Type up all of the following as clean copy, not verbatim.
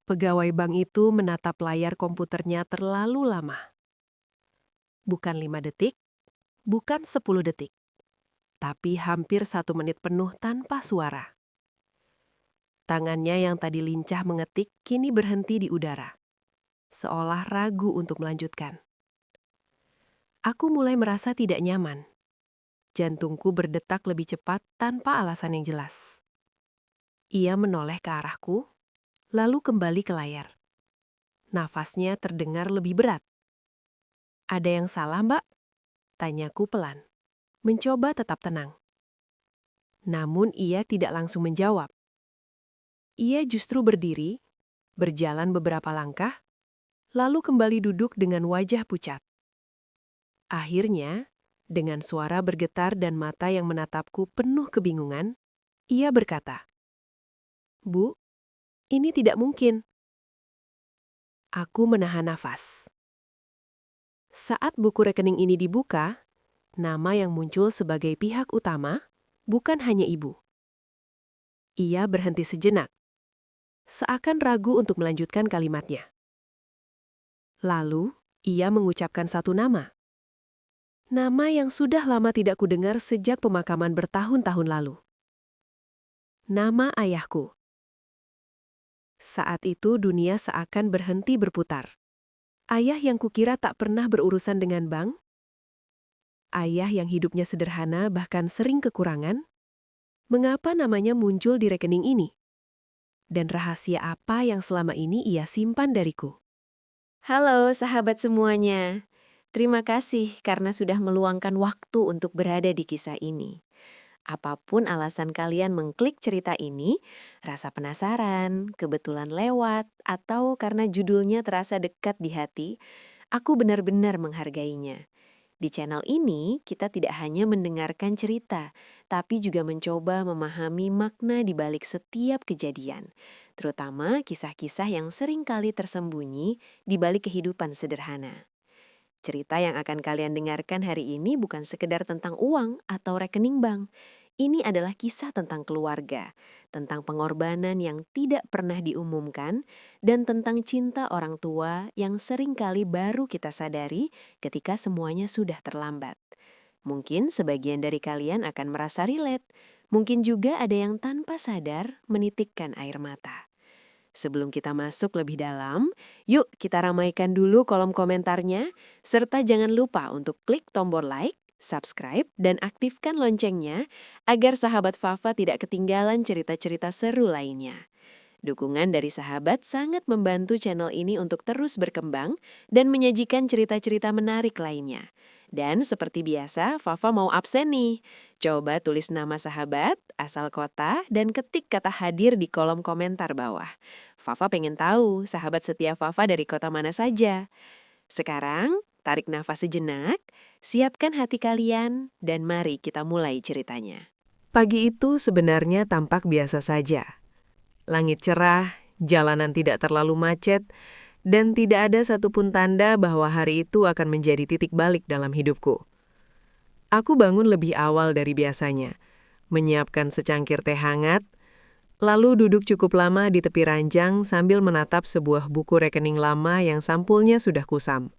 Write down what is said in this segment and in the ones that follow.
Pegawai bank itu menatap layar komputernya terlalu lama. Bukan 5 detik, bukan 10 detik, tapi hampir 1 menit penuh tanpa suara. Tangannya yang tadi lincah mengetik kini berhenti di udara, seolah ragu untuk melanjutkan. Aku mulai merasa tidak nyaman. Jantungku berdetak lebih cepat tanpa alasan yang jelas. Ia menoleh ke arahku, lalu kembali ke layar. Nafasnya terdengar lebih berat. "Ada yang salah, Mbak?" Tanyaku pelan, mencoba tetap tenang. Namun ia tidak langsung menjawab. Ia justru berdiri, berjalan beberapa langkah, lalu kembali duduk dengan wajah pucat. Akhirnya, dengan suara bergetar dan mata yang menatapku penuh kebingungan, ia berkata, "Bu, ini tidak mungkin." Aku menahan nafas. Saat buku rekening ini dibuka, nama yang muncul sebagai pihak utama bukan hanya ibu. Ia berhenti sejenak, seakan ragu untuk melanjutkan kalimatnya. Lalu, ia mengucapkan satu nama. Nama yang sudah lama tidak kudengar sejak pemakaman bertahun-tahun lalu. Nama ayahku. Saat itu dunia seakan berhenti berputar. Ayah yang kukira tak pernah berurusan dengan bank, ayah yang hidupnya sederhana bahkan sering kekurangan, mengapa namanya muncul di rekening ini? Dan rahasia apa yang selama ini ia simpan dariku? Halo sahabat semuanya, terima kasih karena sudah meluangkan waktu untuk berada di kisah ini. Apapun alasan kalian mengklik cerita ini, rasa penasaran, kebetulan lewat, atau karena judulnya terasa dekat di hati, aku benar-benar menghargainya. Di channel ini, kita tidak hanya mendengarkan cerita, tapi juga mencoba memahami makna di balik setiap kejadian, terutama kisah-kisah yang sering kali tersembunyi di balik kehidupan sederhana. Cerita yang akan kalian dengarkan hari ini bukan sekedar tentang uang atau rekening bank. Ini adalah kisah tentang keluarga, tentang pengorbanan yang tidak pernah diumumkan, dan tentang cinta orang tua yang sering kali baru kita sadari ketika semuanya sudah terlambat. Mungkin sebagian dari kalian akan merasa relate, mungkin juga ada yang tanpa sadar menitikkan air mata. Sebelum kita masuk lebih dalam, yuk kita ramaikan dulu kolom komentarnya, serta jangan lupa untuk klik tombol like, subscribe, dan aktifkan loncengnya agar sahabat Fafa tidak ketinggalan cerita-cerita seru lainnya. Dukungan dari sahabat sangat membantu channel ini untuk terus berkembang dan menyajikan cerita-cerita menarik lainnya. Dan seperti biasa, Fafa mau absen nih. Coba tulis nama sahabat, asal kota, dan ketik kata hadir di kolom komentar bawah. Fafa pengen tahu sahabat setia Fafa dari kota mana saja. Sekarang, tarik nafas sejenak, siapkan hati kalian, dan mari kita mulai ceritanya. Pagi itu sebenarnya tampak biasa saja. Langit cerah, jalanan tidak terlalu macet, dan tidak ada satupun tanda bahwa hari itu akan menjadi titik balik dalam hidupku. Aku bangun lebih awal dari biasanya, menyiapkan secangkir teh hangat, lalu duduk cukup lama di tepi ranjang sambil menatap sebuah buku rekening lama yang sampulnya sudah kusam.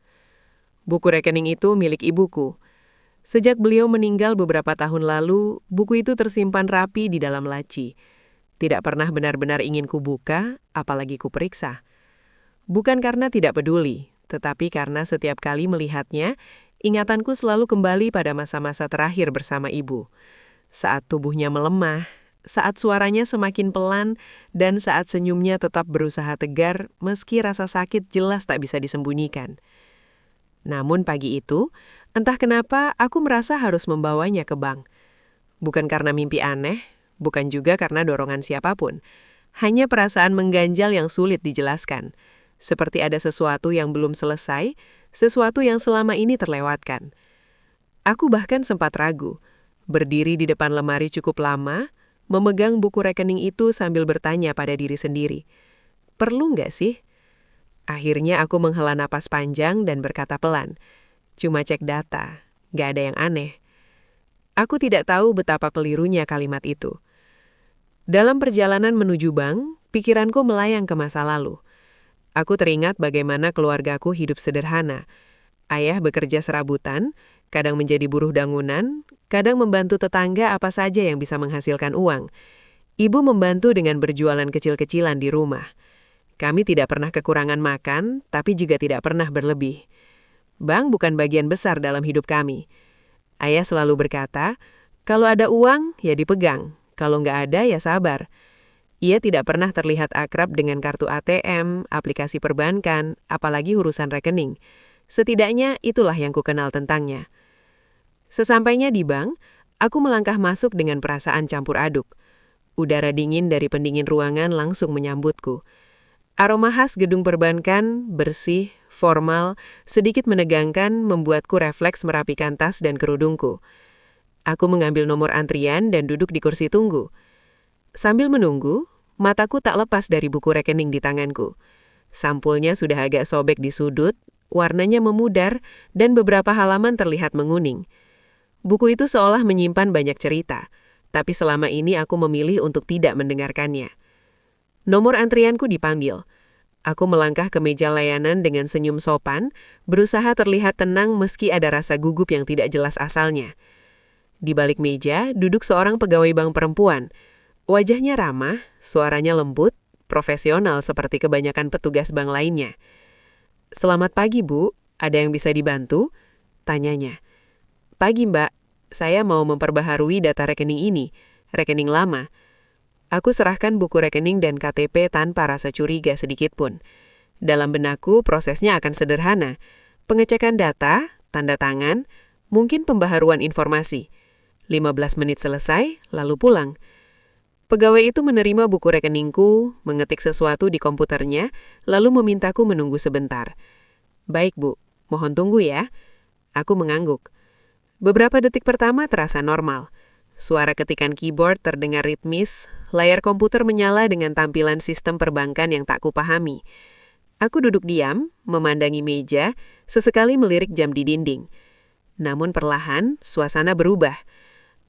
Buku rekening itu milik ibuku. Sejak beliau meninggal beberapa tahun lalu, buku itu tersimpan rapi di dalam laci. Tidak pernah benar-benar ingin kubuka, apalagi kuperiksa. Bukan karena tidak peduli, tetapi karena setiap kali melihatnya, ingatanku selalu kembali pada masa-masa terakhir bersama ibu. Saat tubuhnya melemah, saat suaranya semakin pelan, dan saat senyumnya tetap berusaha tegar meski rasa sakit jelas tak bisa disembunyikan. Namun pagi itu, entah kenapa aku merasa harus membawanya ke bank. Bukan karena mimpi aneh, bukan juga karena dorongan siapapun. Hanya perasaan mengganjal yang sulit dijelaskan. Seperti ada sesuatu yang belum selesai, sesuatu yang selama ini terlewatkan. Aku bahkan sempat ragu, berdiri di depan lemari cukup lama, memegang buku rekening itu sambil bertanya pada diri sendiri. Perlu nggak sih? Akhirnya aku menghela napas panjang dan berkata pelan, cuma cek data, nggak ada yang aneh. Aku tidak tahu betapa kelirunya kalimat itu. Dalam perjalanan menuju bank, pikiranku melayang ke masa lalu. Aku teringat bagaimana keluargaku hidup sederhana. Ayah bekerja serabutan, kadang menjadi buruh bangunan, kadang membantu tetangga apa saja yang bisa menghasilkan uang. Ibu membantu dengan berjualan kecil-kecilan di rumah. Kami tidak pernah kekurangan makan, tapi juga tidak pernah berlebih. Bank bukan bagian besar dalam hidup kami. Ayah selalu berkata, kalau ada uang, ya dipegang. Kalau nggak ada, ya sabar. Ia tidak pernah terlihat akrab dengan kartu ATM, aplikasi perbankan, apalagi urusan rekening. Setidaknya itulah yang kukenal tentangnya. Sesampainya di bank, aku melangkah masuk dengan perasaan campur aduk. Udara dingin dari pendingin ruangan langsung menyambutku. Aroma khas gedung perbankan, bersih, formal, sedikit menegangkan membuatku refleks merapikan tas dan kerudungku. Aku mengambil nomor antrian dan duduk di kursi tunggu. Sambil menunggu, mataku tak lepas dari buku rekening di tanganku. Sampulnya sudah agak sobek di sudut, warnanya memudar, dan beberapa halaman terlihat menguning. Buku itu seolah menyimpan banyak cerita, tapi selama ini aku memilih untuk tidak mendengarkannya. Nomor antrianku dipanggil. Aku melangkah ke meja layanan dengan senyum sopan, berusaha terlihat tenang meski ada rasa gugup yang tidak jelas asalnya. Di balik meja, duduk seorang pegawai bank perempuan. Wajahnya ramah, suaranya lembut, profesional seperti kebanyakan petugas bank lainnya. "Selamat pagi, Bu. Ada yang bisa dibantu?" tanyanya. "Pagi, Mbak. Saya mau memperbaharui data rekening ini, rekening lama." Aku serahkan buku rekening dan KTP tanpa rasa curiga sedikitpun. Dalam benakku, prosesnya akan sederhana. Pengecekan data, tanda tangan, mungkin pembaharuan informasi. 15 menit selesai, lalu pulang. Pegawai itu menerima buku rekeningku, mengetik sesuatu di komputernya, lalu memintaku menunggu sebentar. "Baik, Bu. Mohon tunggu ya." Aku mengangguk. Beberapa detik pertama terasa normal. Suara ketikan keyboard terdengar ritmis, layar komputer menyala dengan tampilan sistem perbankan yang tak kupahami. Aku duduk diam, memandangi meja, sesekali melirik jam di dinding. Namun perlahan, suasana berubah.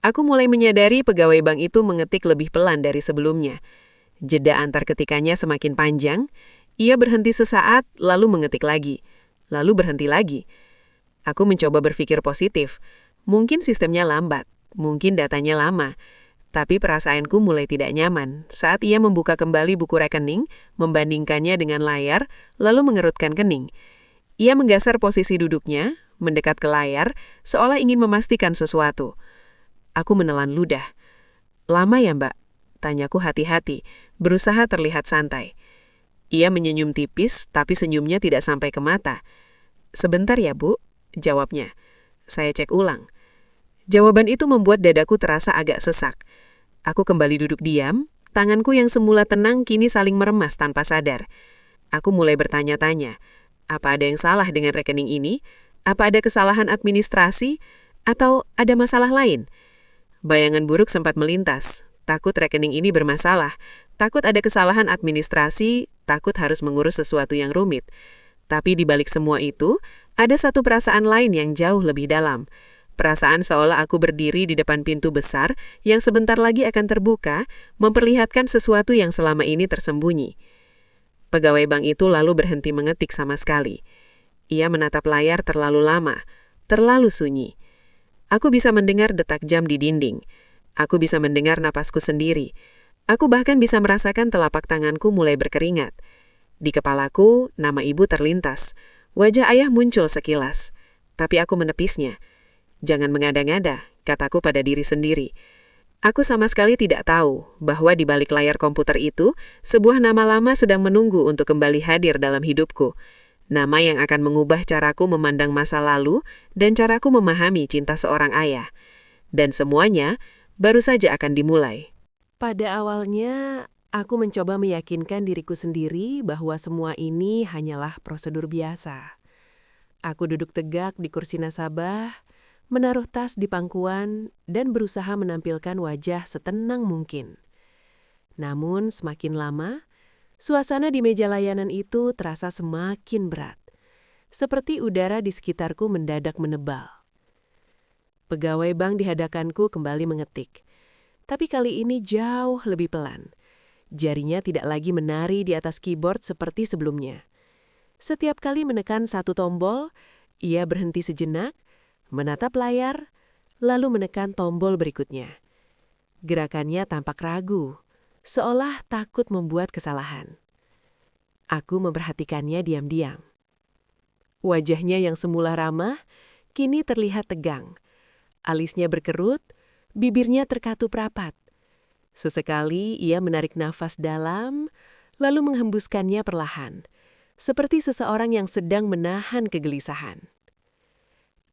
Aku mulai menyadari pegawai bank itu mengetik lebih pelan dari sebelumnya. Jeda antar ketikannya semakin panjang, ia berhenti sesaat, lalu mengetik lagi. Lalu berhenti lagi. Aku mencoba berpikir positif. Mungkin sistemnya lambat, mungkin datanya lama. Tapi perasaanku mulai tidak nyaman saat ia membuka kembali buku rekening, membandingkannya dengan layar, lalu mengerutkan kening. Ia menggeser posisi duduknya, mendekat ke layar, seolah ingin memastikan sesuatu. Aku menelan ludah. "Lama ya, Mbak?" tanyaku hati-hati, berusaha terlihat santai. Ia menyenyum tipis, tapi senyumnya tidak sampai ke mata. "Sebentar ya, Bu," jawabnya. Saya cek ulang. Jawaban itu membuat dadaku terasa agak sesak. Aku kembali duduk diam, tanganku yang semula tenang kini saling meremas tanpa sadar. Aku mulai bertanya-tanya, apa ada yang salah dengan rekening ini? Apa ada kesalahan administrasi? Atau ada masalah lain? Bayangan buruk sempat melintas. Takut rekening ini bermasalah, takut ada kesalahan administrasi, takut harus mengurus sesuatu yang rumit. Tapi di balik semua itu, ada satu perasaan lain yang jauh lebih dalam. Perasaan seolah aku berdiri di depan pintu besar yang sebentar lagi akan terbuka, memperlihatkan sesuatu yang selama ini tersembunyi. Pegawai bank itu lalu berhenti mengetik sama sekali. Ia menatap layar terlalu lama, terlalu sunyi. Aku bisa mendengar detak jam di dinding. Aku bisa mendengar napasku sendiri. Aku bahkan bisa merasakan telapak tanganku mulai berkeringat. Di kepalaku, nama ibu terlintas. Wajah ayah muncul sekilas. Tapi aku menepisnya. "Jangan mengada-ngada," kataku pada diri sendiri. Aku sama sekali tidak tahu bahwa di balik layar komputer itu, sebuah nama lama sedang menunggu untuk kembali hadir dalam hidupku. Nama yang akan mengubah caraku memandang masa lalu dan caraku memahami cinta seorang ayah. Dan semuanya baru saja akan dimulai. Pada awalnya, aku mencoba meyakinkan diriku sendiri bahwa semua ini hanyalah prosedur biasa. Aku duduk tegak di kursi nasabah, menaruh tas di pangkuan, dan berusaha menampilkan wajah setenang mungkin. Namun semakin lama, suasana di meja layanan itu terasa semakin berat. Seperti udara di sekitarku mendadak menebal. Pegawai bank di hadapanku kembali mengetik. Tapi kali ini jauh lebih pelan. Jarinya tidak lagi menari di atas keyboard seperti sebelumnya. Setiap kali menekan satu tombol, ia berhenti sejenak, menatap layar, lalu menekan tombol berikutnya. Gerakannya tampak ragu, seolah takut membuat kesalahan. Aku memperhatikannya diam-diam. Wajahnya yang semula ramah, kini terlihat tegang. Alisnya berkerut, bibirnya terkatup rapat. Sesekali ia menarik nafas dalam, lalu menghembuskannya perlahan, seperti seseorang yang sedang menahan kegelisahan.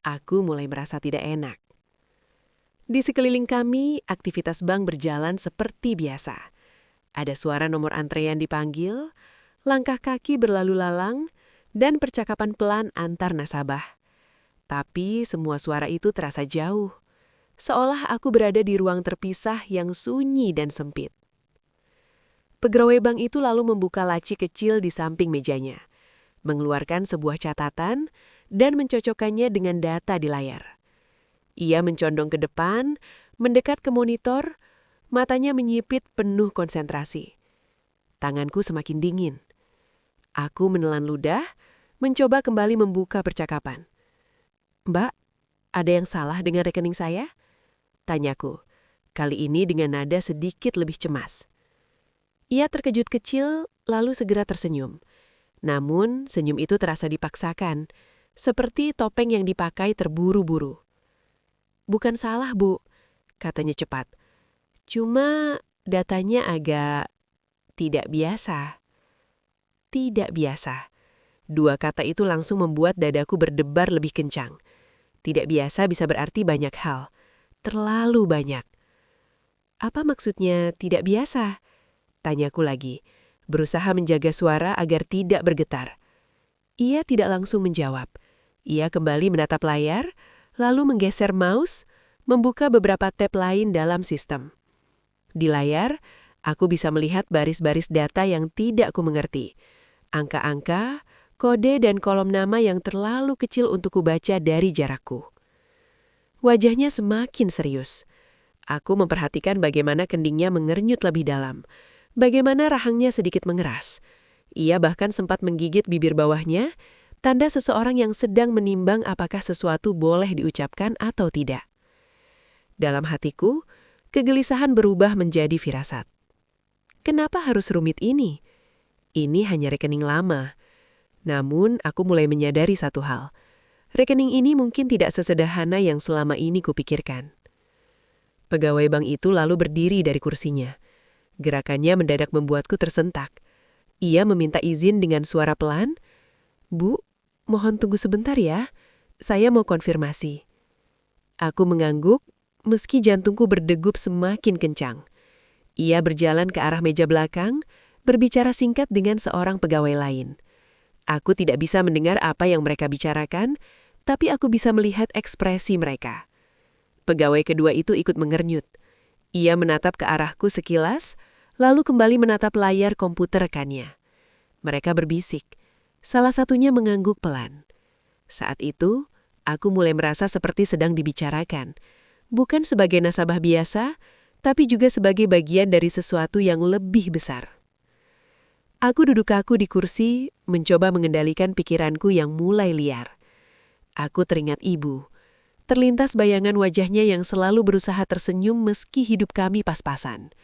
Aku mulai merasa tidak enak. Di sekeliling kami, aktivitas bank berjalan seperti biasa. Ada suara nomor antrean dipanggil, langkah kaki berlalu lalang, dan percakapan pelan antar nasabah. Tapi semua suara itu terasa jauh, seolah aku berada di ruang terpisah yang sunyi dan sempit. Pegawai bank itu lalu membuka laci kecil di samping mejanya, mengeluarkan sebuah catatan, dan mencocokkannya dengan data di layar. Ia mencondong ke depan, mendekat ke monitor, matanya menyipit penuh konsentrasi. Tanganku semakin dingin. Aku menelan ludah, mencoba kembali membuka percakapan. "Mbak, ada yang salah dengan rekening saya?" Tanyaku, kali ini dengan nada sedikit lebih cemas. Ia terkejut kecil, lalu segera tersenyum. Namun, senyum itu terasa dipaksakan, seperti topeng yang dipakai terburu-buru. "Bukan salah, Bu," katanya cepat. "Cuma datanya agak tidak biasa." Tidak biasa. Dua kata itu langsung membuat dadaku berdebar lebih kencang. Tidak biasa bisa berarti banyak hal. Terlalu banyak. "Apa maksudnya tidak biasa?" Tanyaku lagi, berusaha menjaga suara agar tidak bergetar. Ia tidak langsung menjawab. Ia kembali menatap layar, lalu menggeser mouse, membuka beberapa tab lain dalam sistem. Di layar, aku bisa melihat baris-baris data yang tidak kumengerti. Angka-angka, kode dan kolom nama yang terlalu kecil untuk kubaca dari jarakku. Wajahnya semakin serius. Aku memperhatikan bagaimana kendingnya mengernyut lebih dalam, bagaimana rahangnya sedikit mengeras. Ia bahkan sempat menggigit bibir bawahnya, tanda seseorang yang sedang menimbang apakah sesuatu boleh diucapkan atau tidak. Dalam hatiku, kegelisahan berubah menjadi firasat. Kenapa harus rumit ini? Ini hanya rekening lama. Namun, aku mulai menyadari satu hal. Rekening ini mungkin tidak sesederhana yang selama ini kupikirkan. Pegawai bank itu lalu berdiri dari kursinya. Gerakannya mendadak membuatku tersentak. Ia meminta izin dengan suara pelan, "Bu, mohon tunggu sebentar ya. Saya mau konfirmasi." Aku mengangguk, meski jantungku berdegup semakin kencang. Ia berjalan ke arah meja belakang, berbicara singkat dengan seorang pegawai lain. Aku tidak bisa mendengar apa yang mereka bicarakan, tapi aku bisa melihat ekspresi mereka. Pegawai kedua itu ikut mengernyut. Ia menatap ke arahku sekilas, lalu kembali menatap layar komputer rekannya. Mereka berbisik. Salah satunya mengangguk pelan. Saat itu, aku mulai merasa seperti sedang dibicarakan. Bukan sebagai nasabah biasa, tapi juga sebagai bagian dari sesuatu yang lebih besar. Aku duduk kaku di kursi, mencoba mengendalikan pikiranku yang mulai liar. Aku teringat ibu. Terlintas bayangan wajahnya yang selalu berusaha tersenyum meski hidup kami pas-pasan.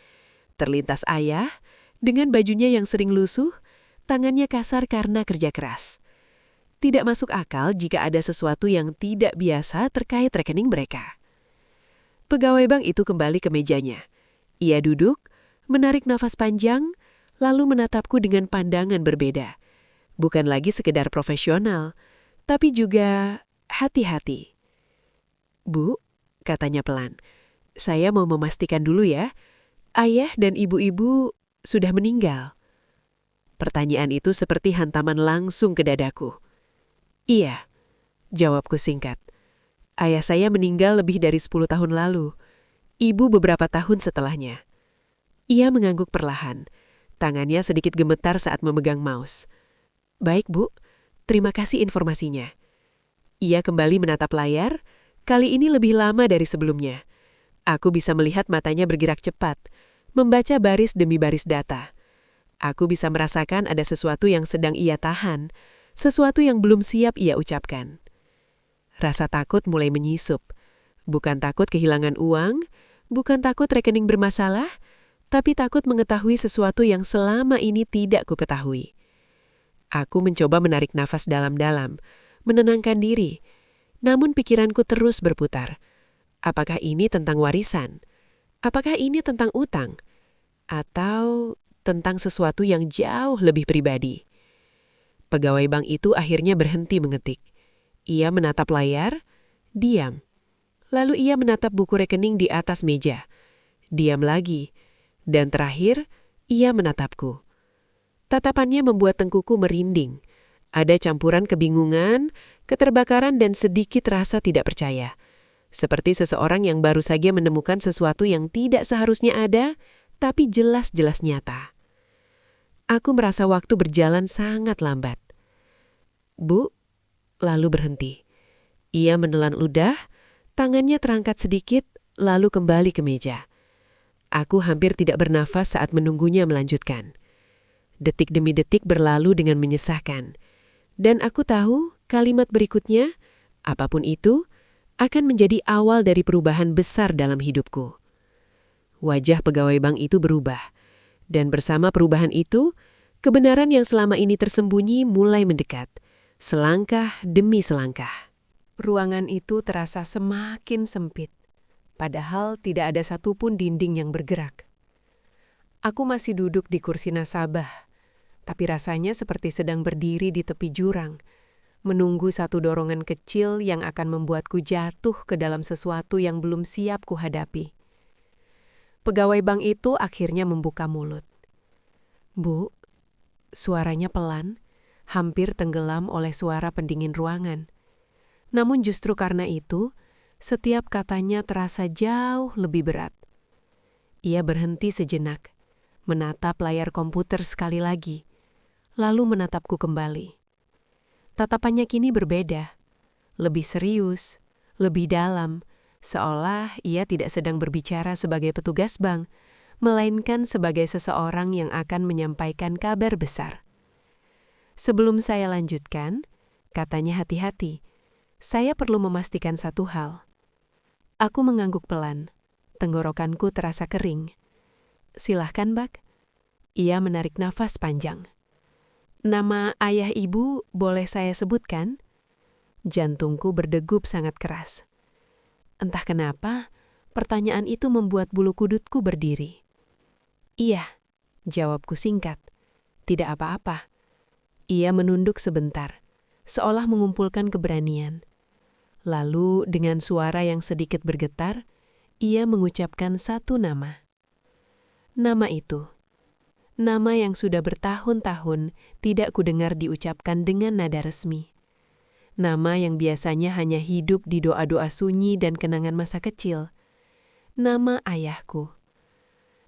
Terlintas ayah, dengan bajunya yang sering lusuh, tangannya kasar karena kerja keras. Tidak masuk akal jika ada sesuatu yang tidak biasa terkait rekening mereka. Pegawai bank itu kembali ke mejanya. Ia duduk, menarik nafas panjang, lalu menatapku dengan pandangan berbeda. Bukan lagi sekedar profesional, tapi juga hati-hati. "Bu," katanya pelan, "saya mau memastikan dulu ya, ayah dan ibu-ibu sudah meninggal." Pertanyaan itu seperti hantaman langsung ke dadaku. "Iya," jawabku singkat. "Ayah saya meninggal lebih dari 10 tahun lalu, ibu beberapa tahun setelahnya." Ia mengangguk perlahan. Tangannya sedikit gemetar saat memegang mouse. "Baik, Bu. Terima kasih informasinya." Ia kembali menatap layar, kali ini lebih lama dari sebelumnya. Aku bisa melihat matanya bergerak cepat, membaca baris demi baris data. Aku bisa merasakan ada sesuatu yang sedang ia tahan, Sesuatu yang belum siap ia ucapkan. Rasa takut mulai menyisup. Bukan takut kehilangan uang, bukan takut rekening bermasalah, tapi takut mengetahui sesuatu yang selama ini tidak kuketahui. Aku mencoba menarik nafas dalam-dalam, menenangkan diri, namun pikiranku terus berputar. Apakah ini tentang warisan? Apakah ini tentang utang? Atau tentang sesuatu yang jauh lebih pribadi? Pegawai bank itu akhirnya berhenti mengetik. Ia menatap layar, diam. Lalu ia menatap buku rekening di atas meja. Diam lagi. Dan terakhir, ia menatapku. Tatapannya membuat tengkuku merinding. Ada campuran kebingungan, keterbakaran dan sedikit rasa tidak percaya. Seperti seseorang yang baru saja menemukan sesuatu yang tidak seharusnya ada, tapi jelas-jelas nyata. Aku merasa waktu berjalan sangat lambat. Bu, lalu berhenti. Ia menelan ludah, tangannya terangkat sedikit, lalu kembali ke meja. Aku hampir tidak bernafas saat menunggunya melanjutkan. Detik demi detik berlalu dengan menyesakkan. Dan aku tahu kalimat berikutnya, apapun itu, akan menjadi awal dari perubahan besar dalam hidupku. Wajah pegawai bank itu berubah. Dan bersama perubahan itu, kebenaran yang selama ini tersembunyi mulai mendekat, selangkah demi selangkah. Ruangan itu terasa semakin sempit, padahal tidak ada satupun dinding yang bergerak. Aku masih duduk di kursi nasabah, tapi rasanya seperti sedang berdiri di tepi jurang, menunggu satu dorongan kecil yang akan membuatku jatuh ke dalam sesuatu yang belum siap kuhadapi. Pegawai bank itu akhirnya membuka mulut. Bu, suaranya pelan, hampir tenggelam oleh suara pendingin ruangan. Namun justru karena itu, setiap katanya terasa jauh lebih berat. Ia berhenti sejenak, menatap layar komputer sekali lagi, lalu menatapku kembali. Tatapannya kini berbeda, lebih serius, lebih dalam, seolah ia tidak sedang berbicara sebagai petugas bank, melainkan sebagai seseorang yang akan menyampaikan kabar besar. Sebelum saya lanjutkan, katanya hati-hati, saya perlu memastikan satu hal. Aku mengangguk pelan, tenggorokanku terasa kering. Silahkan, Bak. Ia menarik nafas panjang. Nama ayah ibu boleh saya sebutkan? Jantungku berdegup sangat keras. Entah kenapa, pertanyaan itu membuat bulu kudutku berdiri. Iya, jawabku singkat. Tidak apa-apa. Ia menunduk sebentar, seolah mengumpulkan keberanian. Lalu dengan suara yang sedikit bergetar, ia mengucapkan satu nama. Nama itu. Nama yang sudah bertahun-tahun tidak kudengar diucapkan dengan nada resmi. Nama yang biasanya hanya hidup di doa-doa sunyi dan kenangan masa kecil. Nama ayahku.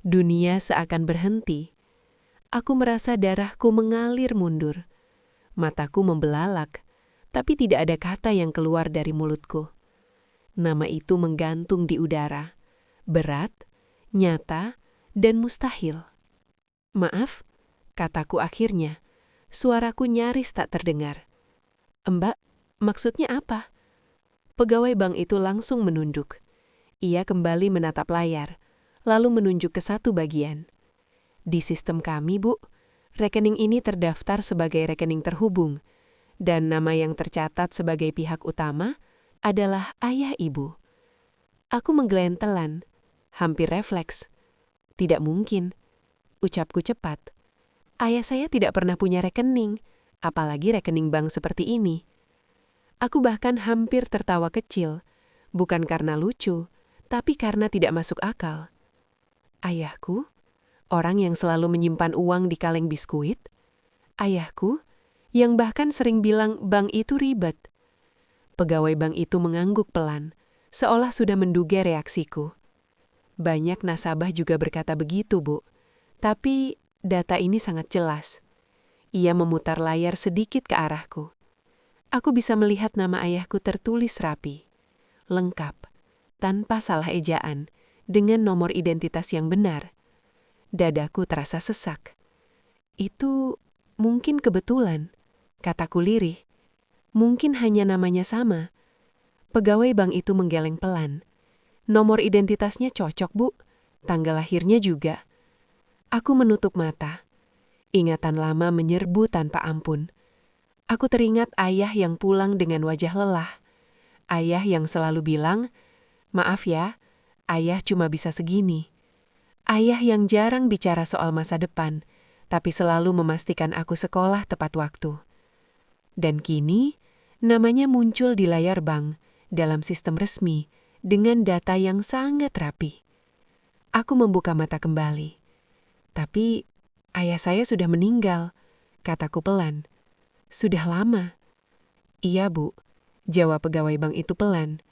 Dunia seakan berhenti. Aku merasa darahku mengalir mundur. Mataku membelalak, tapi tidak ada kata yang keluar dari mulutku. Nama itu menggantung di udara. Berat, nyata, dan mustahil. Maaf, kataku akhirnya. Suaraku nyaris tak terdengar. Mbak, maksudnya apa? Pegawai bank itu langsung menunduk. Ia kembali menatap layar, lalu menunjuk ke satu bagian. Di sistem kami, Bu, rekening ini terdaftar sebagai rekening terhubung, dan nama yang tercatat sebagai pihak utama adalah ayah ibu. Aku menggelentelan, hampir refleks. Tidak mungkin, ucapku cepat. Ayah saya tidak pernah punya rekening, apalagi rekening bank seperti ini. Aku bahkan hampir tertawa kecil, bukan karena lucu, tapi karena tidak masuk akal. Ayahku, orang yang selalu menyimpan uang di kaleng biskuit. Ayahku, yang bahkan sering bilang bank itu ribet. Pegawai bank itu mengangguk pelan, seolah sudah menduga reaksiku. Banyak nasabah juga berkata begitu, Bu. Tapi data ini sangat jelas. Ia memutar layar sedikit ke arahku. Aku bisa melihat nama ayahku tertulis rapi, lengkap, tanpa salah ejaan, dengan nomor identitas yang benar. Dadaku terasa sesak. Itu mungkin kebetulan, kataku lirih. Mungkin hanya namanya sama. Pegawai bank itu menggeleng pelan. Nomor identitasnya cocok, Bu. Tanggal lahirnya juga. Aku menutup mata. Ingatan lama menyerbu tanpa ampun. Aku teringat ayah yang pulang dengan wajah lelah. Ayah yang selalu bilang, "Maaf ya, ayah cuma bisa segini." Ayah yang jarang bicara soal masa depan, tapi selalu memastikan aku sekolah tepat waktu. Dan kini, namanya muncul di layar bank dalam sistem resmi dengan data yang sangat rapi. Aku membuka mata kembali. Tapi, ayah saya sudah meninggal, kataku pelan. Sudah lama. Iya, Bu, jawab pegawai bank itu pelan.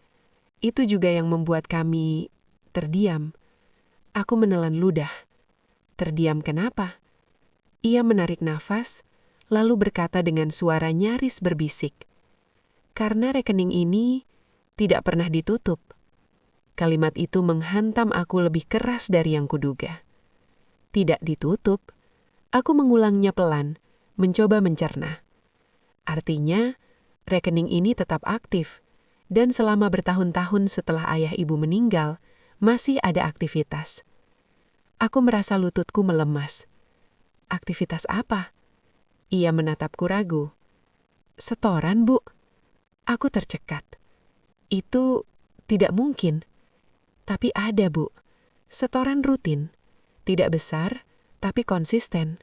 Itu juga yang membuat kami terdiam. Aku menelan ludah. Terdiam kenapa? Ia menarik nafas, lalu berkata dengan suara nyaris berbisik. Karena rekening ini tidak pernah ditutup. Kalimat itu menghantam aku lebih keras dari yang kuduga. Tidak ditutup. Aku mengulangnya pelan, mencoba mencerna. Artinya, rekening ini tetap aktif, dan selama bertahun-tahun setelah ayah ibu meninggal, masih ada aktivitas. Aku merasa lututku melemas. Aktivitas apa? Ia menatapku ragu. Setoran, Bu. Aku tercekat. Itu tidak mungkin. Tapi ada, Bu. Setoran rutin. Tidak besar, tapi konsisten.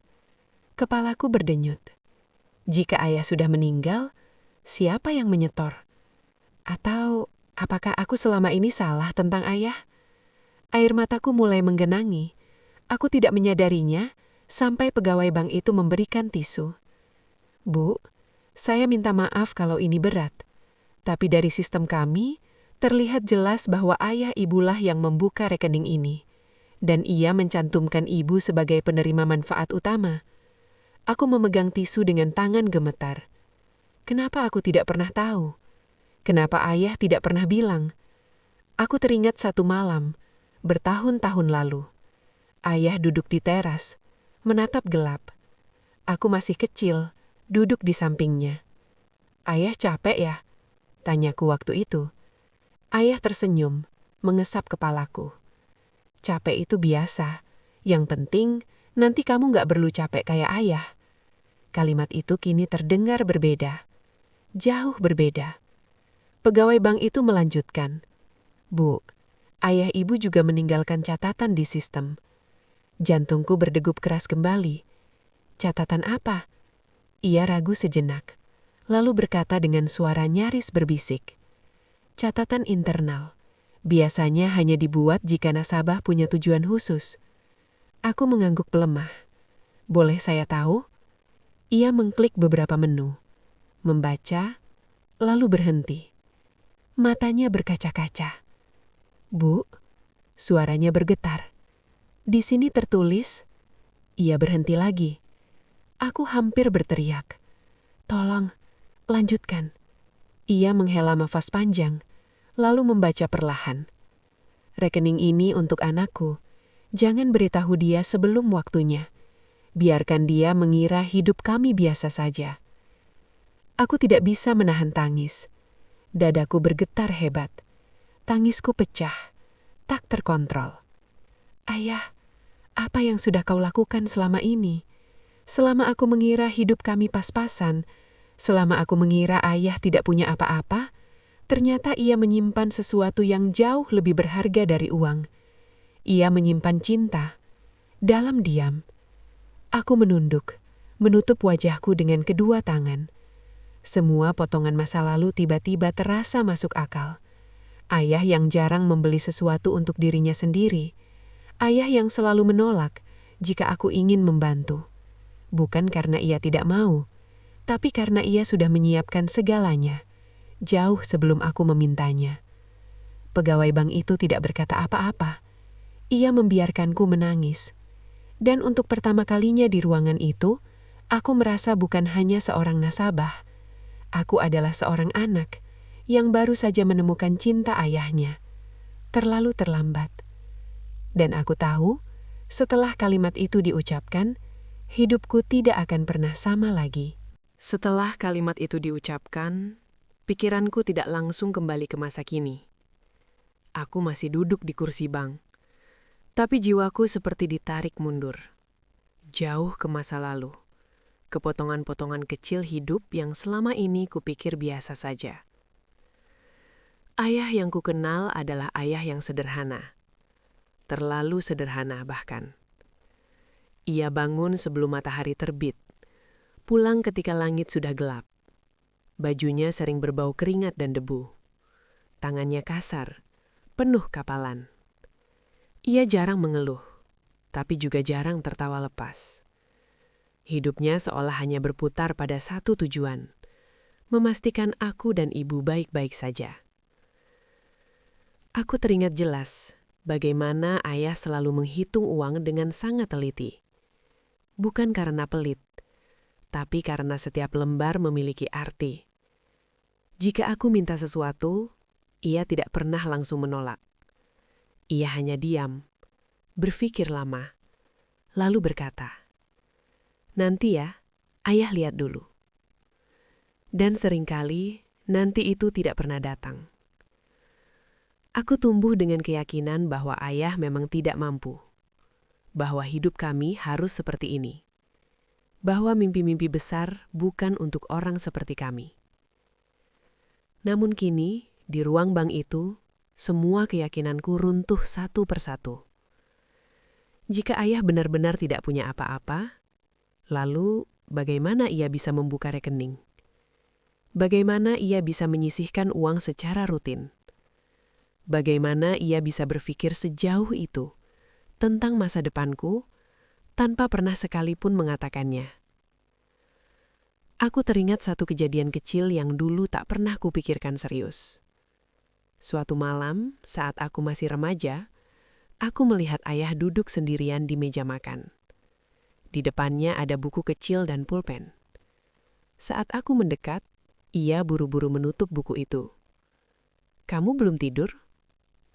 Kepalaku berdenyut. Jika ayah sudah meninggal, siapa yang menyetor? Atau apakah aku selama ini salah tentang ayah? Air mataku mulai menggenangi. Aku tidak menyadarinya sampai pegawai bank itu memberikan tisu. Bu, saya minta maaf kalau ini berat. Tapi dari sistem kami, terlihat jelas bahwa ayah ibulah yang membuka rekening ini. Dan ia mencantumkan ibu sebagai penerima manfaat utama. Aku memegang tisu dengan tangan gemetar. Kenapa aku tidak pernah tahu? Kenapa ayah tidak pernah bilang? Aku teringat satu malam, bertahun-tahun lalu. Ayah duduk di teras, menatap gelap. Aku masih kecil, duduk di sampingnya. Ayah capek ya? Tanyaku waktu itu. Ayah tersenyum, mengesap kepalaku. Capek itu biasa. Yang penting, nanti kamu nggak perlu capek kayak ayah. Kalimat itu kini terdengar berbeda. Jauh berbeda. Pegawai bank itu melanjutkan. Bu, ayah ibu juga meninggalkan catatan di sistem. Jantungku berdegup keras kembali. Catatan apa? Ia ragu sejenak, lalu berkata dengan suara nyaris berbisik. Catatan internal. Biasanya hanya dibuat jika nasabah punya tujuan khusus. Aku mengangguk pelemah. Boleh saya tahu? Ia mengklik beberapa menu. Membaca, lalu berhenti. Matanya berkaca-kaca. Bu, suaranya bergetar. Di sini tertulis, ia berhenti lagi. Aku hampir berteriak. Tolong, lanjutkan. Ia menghela nafas panjang, lalu membaca perlahan. Rekening ini untuk anakku. Jangan beritahu dia sebelum waktunya. Biarkan dia mengira hidup kami biasa saja. Aku tidak bisa menahan tangis. Dadaku bergetar hebat. Tangisku pecah, tak terkontrol. Ayah, apa yang sudah kau lakukan selama ini? Selama aku mengira hidup kami pas-pasan, selama aku mengira ayah tidak punya apa-apa, ternyata ia menyimpan sesuatu yang jauh lebih berharga dari uang. Ia menyimpan cinta. Dalam diam, aku menunduk, menutup wajahku dengan kedua tangan. Semua potongan masa lalu tiba-tiba terasa masuk akal. Ayah yang jarang membeli sesuatu untuk dirinya sendiri. Ayah yang selalu menolak jika aku ingin membantu. Bukan karena ia tidak mau, tapi karena ia sudah menyiapkan segalanya, jauh sebelum aku memintanya. Pegawai bank itu tidak berkata apa-apa. Ia membiarkanku menangis. Dan untuk pertama kalinya di ruangan itu, aku merasa bukan hanya seorang nasabah. Aku adalah seorang anak yang baru saja menemukan cinta ayahnya. Terlalu terlambat. Dan aku tahu, setelah kalimat itu diucapkan, hidupku tidak akan pernah sama lagi. Setelah kalimat itu diucapkan, pikiranku tidak langsung kembali ke masa kini. Aku masih duduk di kursi bank, tapi jiwaku seperti ditarik mundur, jauh ke masa lalu, ke potongan-potongan kecil hidup yang selama ini kupikir biasa saja. Ayah yang kukenal adalah ayah yang sederhana, terlalu sederhana bahkan. Ia bangun sebelum matahari terbit, pulang ketika langit sudah gelap. Bajunya sering berbau keringat dan debu. Tangannya kasar, penuh kapalan. Ia jarang mengeluh, tapi juga jarang tertawa lepas. Hidupnya seolah hanya berputar pada satu tujuan, memastikan aku dan ibu baik-baik saja. Aku teringat jelas bagaimana ayah selalu menghitung uang dengan sangat teliti. Bukan karena pelit, tapi karena setiap lembar memiliki arti. Jika aku minta sesuatu, ia tidak pernah langsung menolak. Ia hanya diam, berpikir lama, lalu berkata, "Nanti ya, ayah lihat dulu." Dan seringkali, nanti itu tidak pernah datang. Aku tumbuh dengan keyakinan bahwa ayah memang tidak mampu, bahwa hidup kami harus seperti ini, bahwa mimpi-mimpi besar bukan untuk orang seperti kami. Namun kini, di ruang bank itu, semua keyakinanku runtuh satu persatu. Jika ayah benar-benar tidak punya apa-apa, lalu bagaimana ia bisa membuka rekening? Bagaimana ia bisa menyisihkan uang secara rutin? Bagaimana ia bisa berpikir sejauh itu tentang masa depanku tanpa pernah sekalipun mengatakannya? Aku teringat satu kejadian kecil yang dulu tak pernah kupikirkan serius. Suatu malam, saat aku masih remaja, aku melihat ayah duduk sendirian di meja makan. Di depannya ada buku kecil dan pulpen. Saat aku mendekat, ia buru-buru menutup buku itu. "Kamu belum tidur?"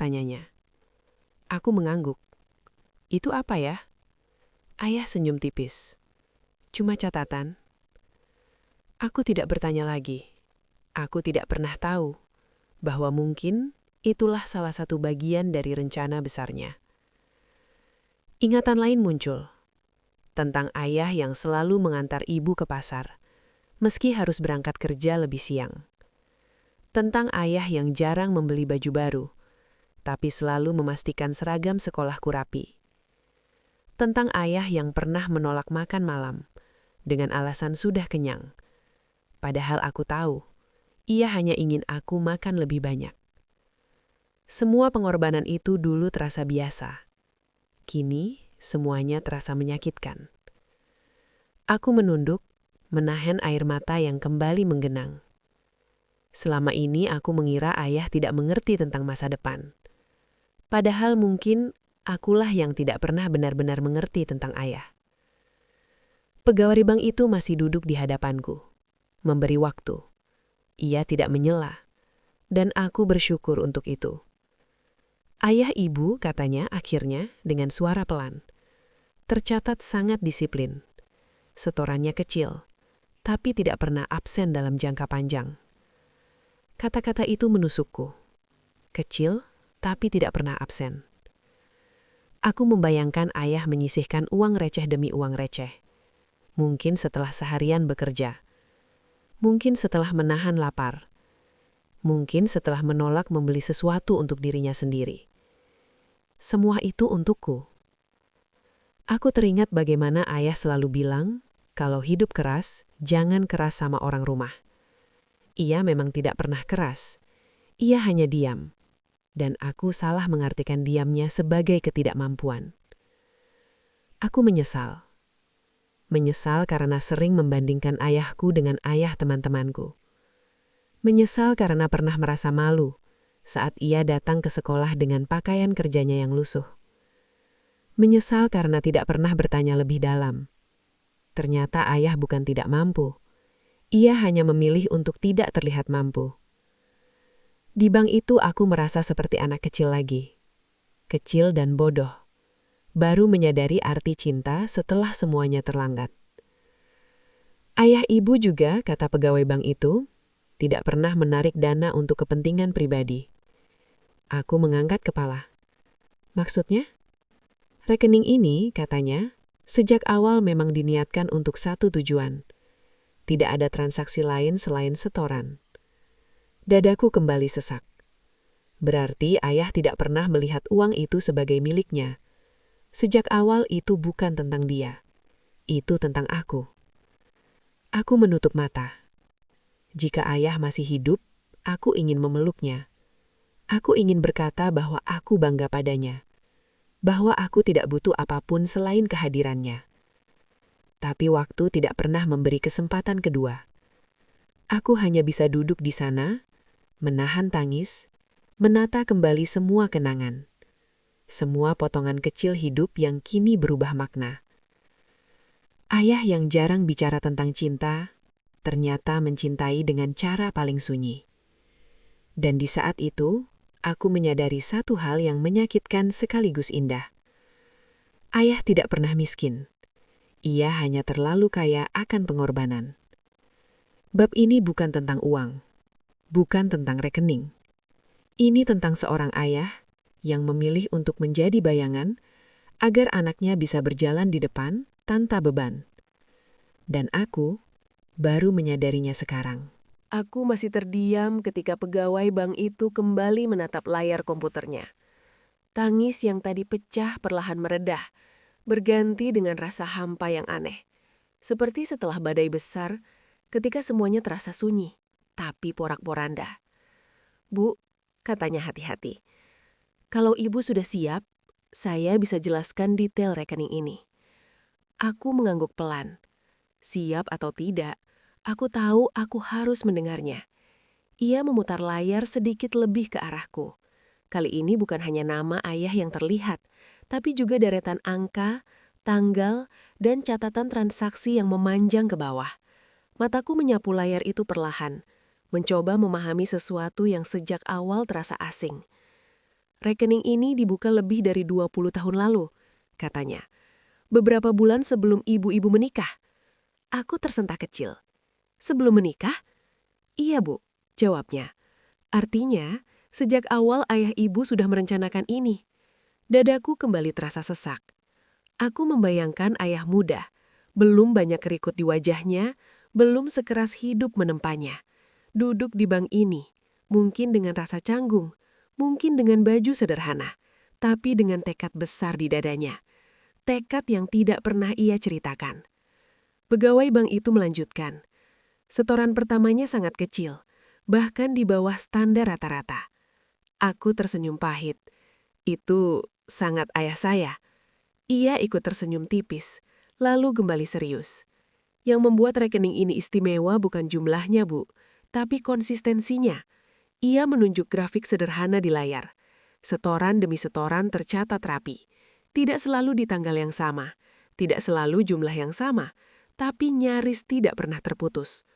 tanyanya. Aku mengangguk. "Itu apa ya?" Ayah senyum tipis. "Cuma catatan." Aku tidak bertanya lagi. Aku tidak pernah tahu bahwa mungkin itulah salah satu bagian dari rencana besarnya. Ingatan lain muncul, tentang ayah yang selalu mengantar ibu ke pasar, meski harus berangkat kerja lebih siang. Tentang ayah yang jarang membeli baju baru, tapi selalu memastikan seragam sekolahku rapi. Tentang ayah yang pernah menolak makan malam, dengan alasan sudah kenyang. Padahal aku tahu, ia hanya ingin aku makan lebih banyak. Semua pengorbanan itu dulu terasa biasa. Kini, semuanya terasa menyakitkan. Aku menunduk, menahan air mata yang kembali menggenang. Selama ini aku mengira ayah tidak mengerti tentang masa depan. Padahal mungkin akulah yang tidak pernah benar-benar mengerti tentang ayah. Pegawai bank itu masih duduk di hadapanku, memberi waktu. Ia tidak menyela, dan aku bersyukur untuk itu. "Ayah ibu," katanya akhirnya dengan suara pelan, "tercatat sangat disiplin. Setorannya kecil, tapi tidak pernah absen dalam jangka panjang." Kata-kata itu menusukku. Kecil, tapi tidak pernah absen. Aku membayangkan ayah menyisihkan uang receh demi uang receh. Mungkin setelah seharian bekerja. Mungkin setelah menahan lapar. Mungkin setelah menolak membeli sesuatu untuk dirinya sendiri. Semua itu untukku. Aku teringat bagaimana ayah selalu bilang, kalau hidup keras, jangan keras sama orang rumah. Ia memang tidak pernah keras. Ia hanya diam. Dan aku salah mengartikan diamnya sebagai ketidakmampuan. Aku menyesal. Menyesal karena sering membandingkan ayahku dengan ayah teman-temanku. Menyesal karena pernah merasa malu saat ia datang ke sekolah dengan pakaian kerjanya yang lusuh. Menyesal karena tidak pernah bertanya lebih dalam. Ternyata ayah bukan tidak mampu. Ia hanya memilih untuk tidak terlihat mampu. Di bank itu aku merasa seperti anak kecil lagi. Kecil dan bodoh. Baru menyadari arti cinta setelah semuanya terlambat. Ayah ibu juga, kata pegawai bank itu, tidak pernah menarik dana untuk kepentingan pribadi. Aku mengangkat kepala. Maksudnya? Rekening ini, katanya, sejak awal memang diniatkan untuk satu tujuan. Tidak ada transaksi lain selain setoran. Dadaku kembali sesak. Berarti ayah tidak pernah melihat uang itu sebagai miliknya. Sejak awal itu bukan tentang dia. Itu tentang aku. Aku menutup mata. Jika ayah masih hidup, aku ingin memeluknya. Aku ingin berkata bahwa aku bangga padanya. Bahwa aku tidak butuh apapun selain kehadirannya. Tapi waktu tidak pernah memberi kesempatan kedua. Aku hanya bisa duduk di sana, menahan tangis, menata kembali semua kenangan. Semua potongan kecil hidup yang kini berubah makna. Ayah yang jarang bicara tentang cinta, ternyata mencintai dengan cara paling sunyi. Dan di saat itu, aku menyadari satu hal yang menyakitkan sekaligus indah. Ayah tidak pernah miskin. Ia hanya terlalu kaya akan pengorbanan. Bab ini bukan tentang uang, bukan tentang rekening. Ini tentang seorang ayah yang memilih untuk menjadi bayangan agar anaknya bisa berjalan di depan tanpa beban. Dan aku baru menyadarinya sekarang. Aku masih terdiam ketika pegawai bank itu kembali menatap layar komputernya. Tangis yang tadi pecah perlahan meredah, berganti dengan rasa hampa yang aneh. Seperti setelah badai besar, ketika semuanya terasa sunyi, tapi porak-poranda. "Bu," katanya hati-hati, "kalau ibu sudah siap, saya bisa jelaskan detail rekening ini." Aku mengangguk pelan. Siap atau tidak, aku tahu aku harus mendengarnya. Ia memutar layar sedikit lebih ke arahku. Kali ini bukan hanya nama ayah yang terlihat, tapi juga deretan angka, tanggal, dan catatan transaksi yang memanjang ke bawah. Mataku menyapu layar itu perlahan, mencoba memahami sesuatu yang sejak awal terasa asing. "Rekening ini dibuka lebih dari 20 tahun lalu," katanya. "Beberapa bulan sebelum ibu-ibu menikah." Aku tersentak kecil. "Sebelum menikah?" "Iya, Bu," jawabnya. "Artinya, sejak awal ayah ibu sudah merencanakan ini." Dadaku kembali terasa sesak. Aku membayangkan ayah muda, belum banyak kerikut di wajahnya, belum sekeras hidup menempanya. Duduk di bank ini, mungkin dengan rasa canggung, mungkin dengan baju sederhana, tapi dengan tekad besar di dadanya. Tekad yang tidak pernah ia ceritakan. Pegawai bank itu melanjutkan. Setoran pertamanya sangat kecil, bahkan di bawah standar rata-rata. Aku tersenyum pahit. Itu sangat ayah saya. Ia ikut tersenyum tipis, lalu kembali serius. Yang membuat rekening ini istimewa bukan jumlahnya, Bu, tapi konsistensinya. Ia menunjuk grafik sederhana di layar. Setoran demi setoran tercatat rapi. Tidak selalu di tanggal yang sama, tidak selalu jumlah yang sama, tapi nyaris tidak pernah terputus.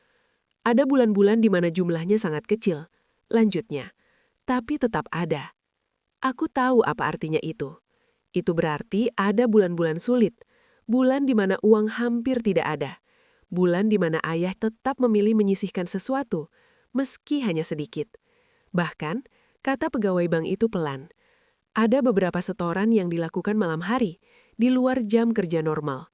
Ada bulan-bulan di mana jumlahnya sangat kecil, lanjutnya, tapi tetap ada. Aku tahu apa artinya itu. Itu berarti ada bulan-bulan sulit, bulan di mana uang hampir tidak ada, bulan di mana ayah tetap memilih menyisihkan sesuatu, meski hanya sedikit. Bahkan, kata pegawai bank itu pelan, ada beberapa setoran yang dilakukan malam hari, di luar jam kerja normal.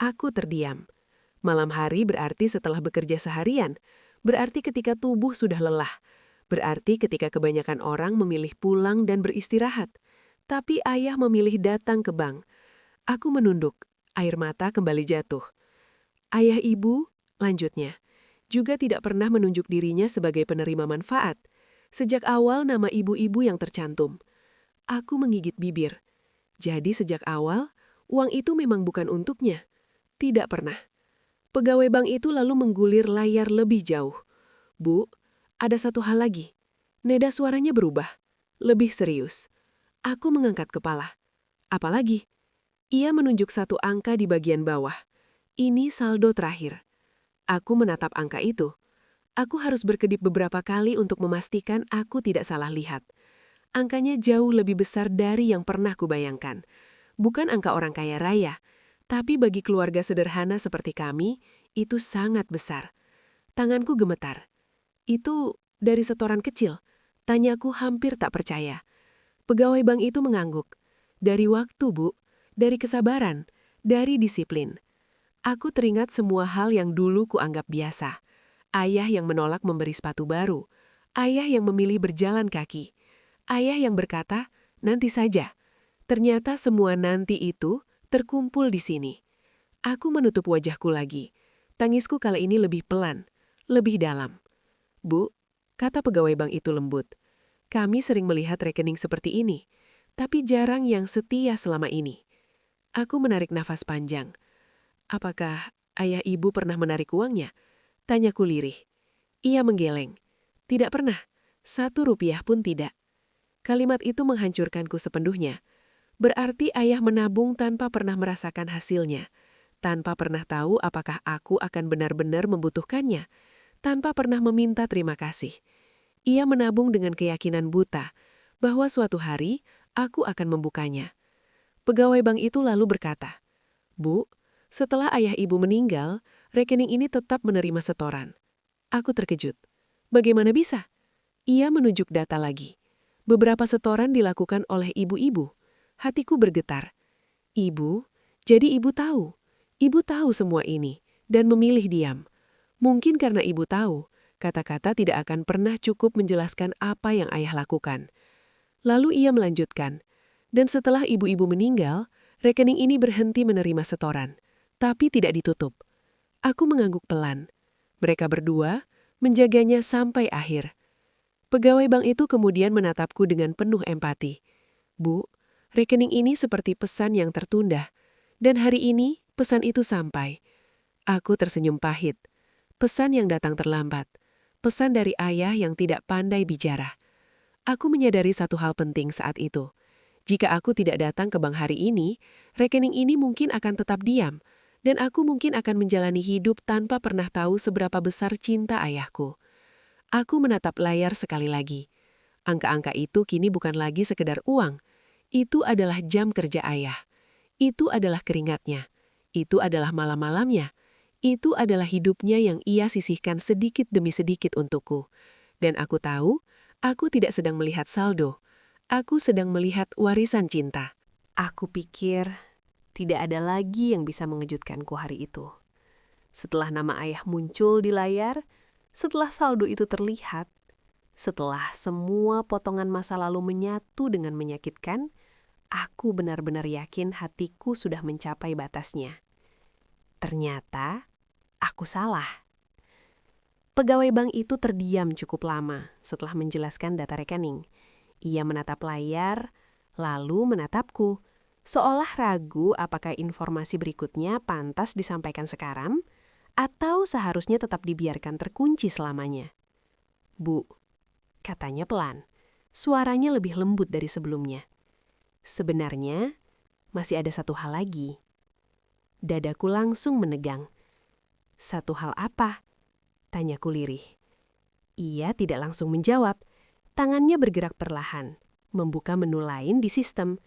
Aku terdiam. Malam hari berarti setelah bekerja seharian, berarti ketika tubuh sudah lelah, berarti ketika kebanyakan orang memilih pulang dan beristirahat, tapi ayah memilih datang ke bank. Aku menunduk, air mata kembali jatuh. Ayah ibu, lanjutnya, juga tidak pernah menunjuk dirinya sebagai penerima manfaat. Sejak awal nama ibu-ibu yang tercantum. Aku menggigit bibir. Jadi sejak awal, uang itu memang bukan untuknya. Tidak pernah. Pegawai bank itu lalu menggulir layar lebih jauh. "Bu, ada satu hal lagi." Nada suaranya berubah, lebih serius. Aku mengangkat kepala. "Apalagi?" Ia menunjuk satu angka di bagian bawah. "Ini saldo terakhir." Aku menatap angka itu. Aku harus berkedip beberapa kali untuk memastikan aku tidak salah lihat. Angkanya jauh lebih besar dari yang pernah kubayangkan. Bukan angka orang kaya raya, tapi bagi keluarga sederhana seperti kami, Itu sangat besar. Tanganku gemetar. Itu dari setoran kecil. Tanyaku hampir tak percaya. Pegawai bank itu mengangguk. Dari waktu, Bu. Dari kesabaran. Dari disiplin. Aku teringat semua hal yang dulu kuanggap biasa. Ayah yang menolak memberi sepatu baru. Ayah yang memilih berjalan kaki. Ayah yang berkata, nanti saja. Ternyata semua nanti itu terkumpul di sini. Aku menutup wajahku lagi. Tangisku kali ini lebih pelan, lebih dalam. Bu, kata pegawai bank itu lembut, kami sering melihat rekening seperti ini, tapi jarang yang setia selama ini. Aku menarik nafas panjang. Apakah ayah ibu pernah menarik uangnya? Tanyaku lirih. Ia menggeleng. Tidak pernah. 1 rupiah pun tidak. Kalimat itu menghancurkanku sepenuhnya. Berarti ayah menabung tanpa pernah merasakan hasilnya. Tanpa pernah tahu apakah aku akan benar-benar membutuhkannya. Tanpa pernah meminta terima kasih. Ia menabung dengan keyakinan buta bahwa suatu hari aku akan membukanya. Pegawai bank itu lalu berkata, Bu, setelah ayah ibu meninggal, rekening ini tetap menerima setoran. Aku terkejut. Bagaimana bisa? Ia menunjuk data lagi. Beberapa setoran dilakukan oleh ibu-ibu. Hatiku bergetar. Ibu, jadi ibu tahu. Ibu tahu semua ini dan memilih diam. Mungkin karena ibu tahu, kata-kata tidak akan pernah cukup menjelaskan apa yang ayah lakukan. Lalu ia melanjutkan, dan setelah ibu-ibu meninggal, rekening ini berhenti menerima setoran, tapi tidak ditutup. Aku mengangguk pelan. Mereka berdua menjaganya sampai akhir. Pegawai bank itu kemudian menatapku dengan penuh empati. Bu, rekening ini seperti pesan yang tertunda, dan hari ini pesan itu sampai. Aku tersenyum pahit. Pesan yang datang terlambat. Pesan dari ayah yang tidak pandai bicara. Aku menyadari satu hal penting saat itu. Jika aku tidak datang ke bank hari ini, rekening ini mungkin akan tetap diam, dan aku mungkin akan menjalani hidup tanpa pernah tahu seberapa besar cinta ayahku. Aku menatap layar sekali lagi. Angka-angka itu kini bukan lagi sekedar uang. Itu adalah jam kerja ayah. Itu adalah keringatnya. Itu adalah malam-malamnya. Itu adalah hidupnya yang ia sisihkan sedikit demi sedikit untukku. Dan aku tahu, aku tidak sedang melihat saldo. Aku sedang melihat warisan cinta. Aku pikir tidak ada lagi yang bisa mengejutkanku hari itu. Setelah nama ayah muncul di layar, setelah saldo itu terlihat, setelah semua potongan masa lalu menyatu dengan menyakitkan, aku benar-benar yakin hatiku sudah mencapai batasnya. Ternyata, aku salah. Pegawai bank itu terdiam cukup lama setelah menjelaskan data rekening. Ia menatap layar, lalu menatapku, seolah ragu apakah informasi berikutnya pantas disampaikan sekarang, atau seharusnya tetap dibiarkan terkunci selamanya. Bu, katanya pelan, suaranya lebih lembut dari sebelumnya. Sebenarnya, masih ada satu hal lagi. Dadaku langsung menegang. Satu hal apa? Tanyaku lirih. Ia tidak langsung menjawab. Tangannya bergerak perlahan, membuka menu lain di sistem.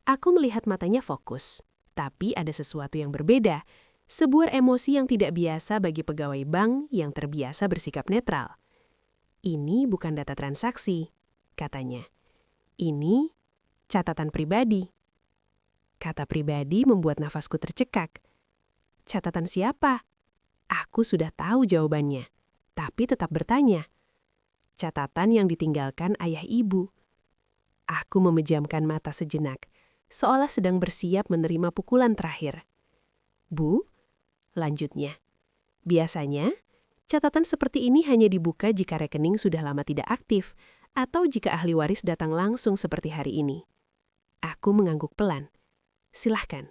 Aku melihat matanya fokus. Tapi ada sesuatu yang berbeda. Sebuah emosi yang tidak biasa bagi pegawai bank yang terbiasa bersikap netral. Ini bukan data transaksi, katanya. Ini catatan pribadi. Kata pribadi membuat nafasku tercekak. Catatan siapa? Aku sudah tahu jawabannya, tapi tetap bertanya. Catatan yang ditinggalkan ayah ibu. Aku memejamkan mata sejenak, seolah sedang bersiap menerima pukulan terakhir. Bu, lanjutnya. Biasanya, catatan seperti ini hanya dibuka jika rekening sudah lama tidak aktif, atau jika ahli waris datang langsung seperti hari ini. Aku mengangguk pelan. Silahkan,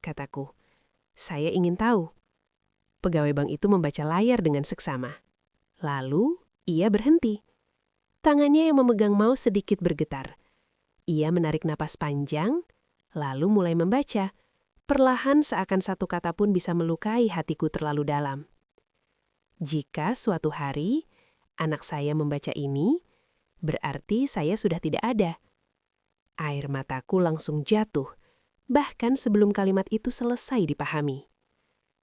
kataku. Saya ingin tahu. Pegawai bank itu membaca layar dengan seksama. Lalu, ia berhenti. Tangannya yang memegang mouse sedikit bergetar. Ia menarik napas panjang, lalu mulai membaca. Perlahan seakan satu kata pun bisa melukai hatiku terlalu dalam. Jika suatu hari anak saya membaca ini, berarti saya sudah tidak ada. Air mataku langsung jatuh, bahkan sebelum kalimat itu selesai dipahami.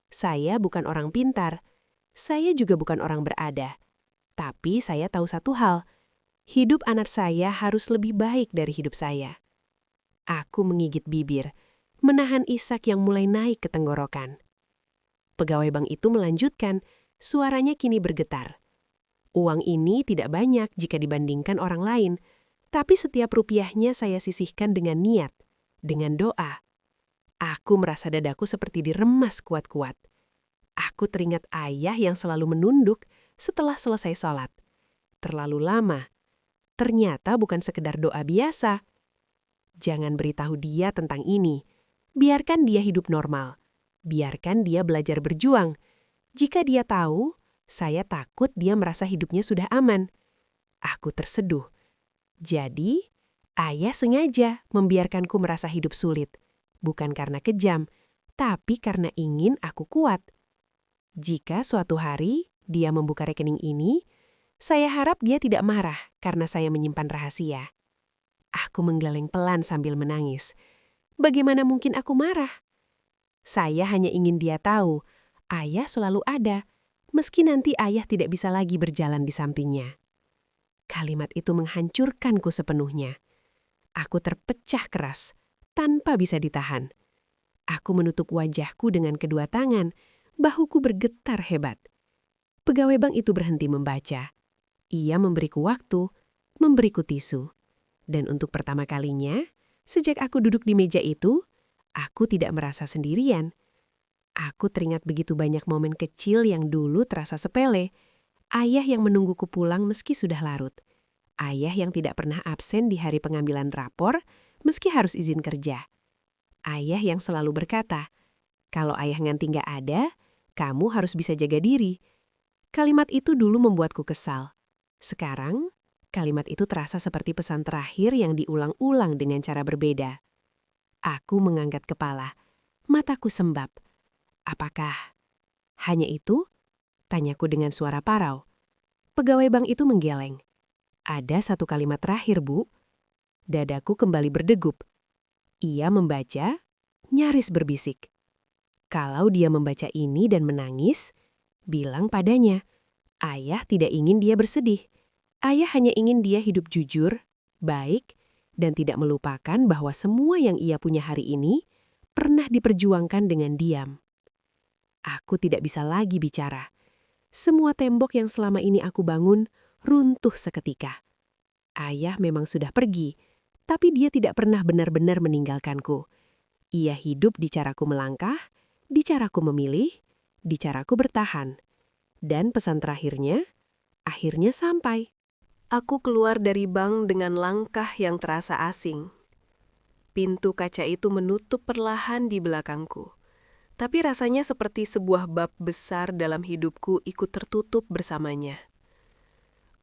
Saya bukan orang pintar. Saya juga bukan orang berada. Tapi saya tahu satu hal, hidup anak saya harus lebih baik dari hidup saya. Aku menggigit bibir, menahan isak yang mulai naik ke tenggorokan. Pegawai bank itu melanjutkan, suaranya kini bergetar. Uang ini tidak banyak jika dibandingkan orang lain, tapi setiap rupiahnya saya sisihkan dengan niat, dengan doa. Aku merasa dadaku seperti diremas kuat-kuat. Aku teringat ayah yang selalu menunduk setelah selesai sholat. Terlalu lama. Ternyata bukan sekedar doa biasa. Jangan beritahu dia tentang ini. Biarkan dia hidup normal. Biarkan dia belajar berjuang. Jika dia tahu, saya takut dia merasa hidupnya sudah aman. Aku terseduh. Jadi, ayah sengaja membiarkanku merasa hidup sulit. Bukan karena kejam, tapi karena ingin aku kuat. Jika suatu hari dia membuka rekening ini, saya harap dia tidak marah karena saya menyimpan rahasia. Aku menggeleng pelan sambil menangis. Bagaimana mungkin aku marah? Saya hanya ingin dia tahu, ayah selalu ada, meski nanti ayah tidak bisa lagi berjalan di sampingnya. Kalimat itu menghancurkanku sepenuhnya. Aku terpecah keras, tanpa bisa ditahan. Aku menutup wajahku dengan kedua tangan, bahuku bergetar hebat. Pegawai bank itu berhenti membaca. Ia memberiku waktu, memberiku tisu. Dan untuk pertama kalinya, sejak aku duduk di meja itu, aku tidak merasa sendirian. Aku teringat begitu banyak momen kecil yang dulu terasa sepele. Ayah yang menungguku pulang meski sudah larut. Ayah yang tidak pernah absen di hari pengambilan rapor, meski harus izin kerja. Ayah yang selalu berkata, kalau ayah nganti nggak ada, kamu harus bisa jaga diri. Kalimat itu dulu membuatku kesal. Sekarang, kalimat itu terasa seperti pesan terakhir yang diulang-ulang dengan cara berbeda. Aku mengangkat kepala, mataku sembab. Apakah hanya itu? Tanyaku dengan suara parau. Pegawai bank itu menggeleng. Ada satu kalimat terakhir, Bu. Dadaku kembali berdegup. Ia membaca, nyaris berbisik. Kalau dia membaca ini dan menangis, bilang padanya, ayah tidak ingin dia bersedih. Ayah hanya ingin dia hidup jujur, baik, dan tidak melupakan bahwa semua yang ia punya hari ini pernah diperjuangkan dengan diam. Aku tidak bisa lagi bicara. Semua tembok yang selama ini aku bangun runtuh seketika. Ayah memang sudah pergi, tapi dia tidak pernah benar-benar meninggalkanku. Ia hidup di caraku melangkah, di caraku memilih, di caraku bertahan. Dan pesan terakhirnya, akhirnya sampai. Aku keluar dari bank dengan langkah yang terasa asing. Pintu kaca itu menutup perlahan di belakangku. Tapi rasanya seperti sebuah bab besar dalam hidupku ikut tertutup bersamanya.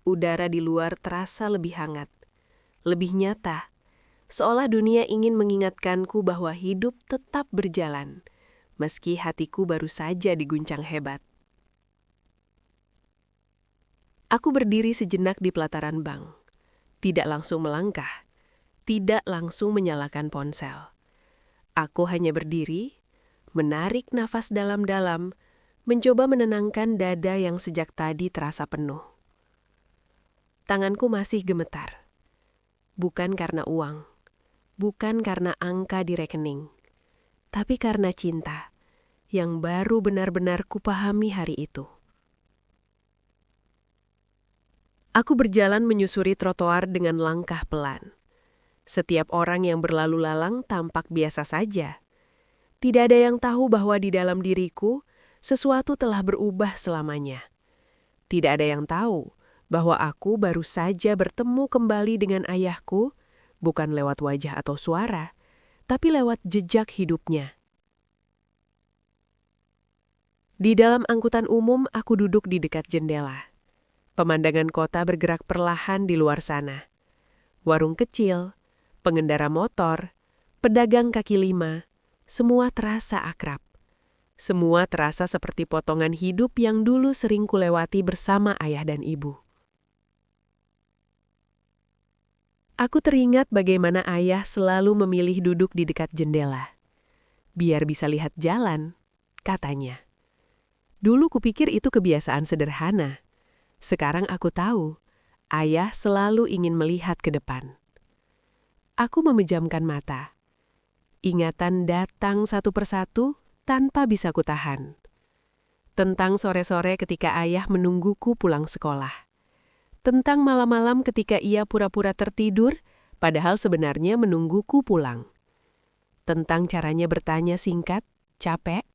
Udara di luar terasa lebih hangat, lebih nyata, seolah dunia ingin mengingatkanku bahwa hidup tetap berjalan, meski hatiku baru saja diguncang hebat. Aku berdiri sejenak di pelataran bank, tidak langsung melangkah, tidak langsung menyalakan ponsel. Aku hanya berdiri, menarik nafas dalam-dalam, mencoba menenangkan dada yang sejak tadi terasa penuh. Tanganku masih gemetar. Bukan karena uang, bukan karena angka di rekening, tapi karena cinta yang baru benar-benar kupahami hari itu. Aku berjalan menyusuri trotoar dengan langkah pelan. Setiap orang yang berlalu lalang tampak biasa saja. Tidak ada yang tahu bahwa di dalam diriku sesuatu telah berubah selamanya. Tidak ada yang tahu bahwa aku baru saja bertemu kembali dengan ayahku, bukan lewat wajah atau suara, tapi lewat jejak hidupnya. Di dalam angkutan umum, aku duduk di dekat jendela. Pemandangan kota bergerak perlahan di luar sana. Warung kecil, pengendara motor, pedagang kaki lima, semua terasa akrab. Semua terasa seperti potongan hidup yang dulu sering kulewati bersama ayah dan ibu. Aku teringat bagaimana ayah selalu memilih duduk di dekat jendela. Biar bisa lihat jalan, katanya. Dulu kupikir itu kebiasaan sederhana. Sekarang aku tahu, ayah selalu ingin melihat ke depan. Aku memejamkan mata. Ingatan datang satu persatu tanpa bisa kutahan. Tentang sore-sore ketika ayah menungguku pulang sekolah. Tentang malam-malam ketika ia pura-pura tertidur, padahal sebenarnya menungguku pulang. Tentang caranya bertanya singkat, capek,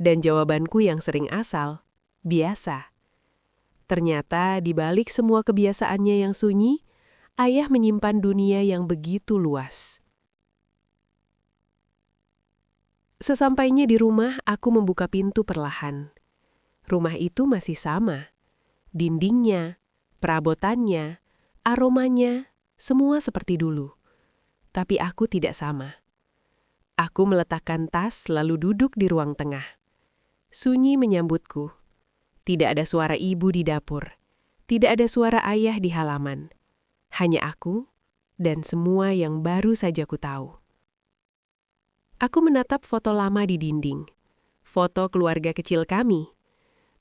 dan jawabanku yang sering asal, biasa. Ternyata di balik semua kebiasaannya yang sunyi, ayah menyimpan dunia yang begitu luas. Sesampainya di rumah, aku membuka pintu perlahan. Rumah itu masih sama. Dindingnya, perabotannya, aromanya, semua seperti dulu. Tapi aku tidak sama. Aku meletakkan tas lalu duduk di ruang tengah. Sunyi menyambutku. Tidak ada suara ibu di dapur. Tidak ada suara ayah di halaman. Hanya aku dan semua yang baru saja ku tahu. Aku menatap foto lama di dinding. Foto keluarga kecil kami.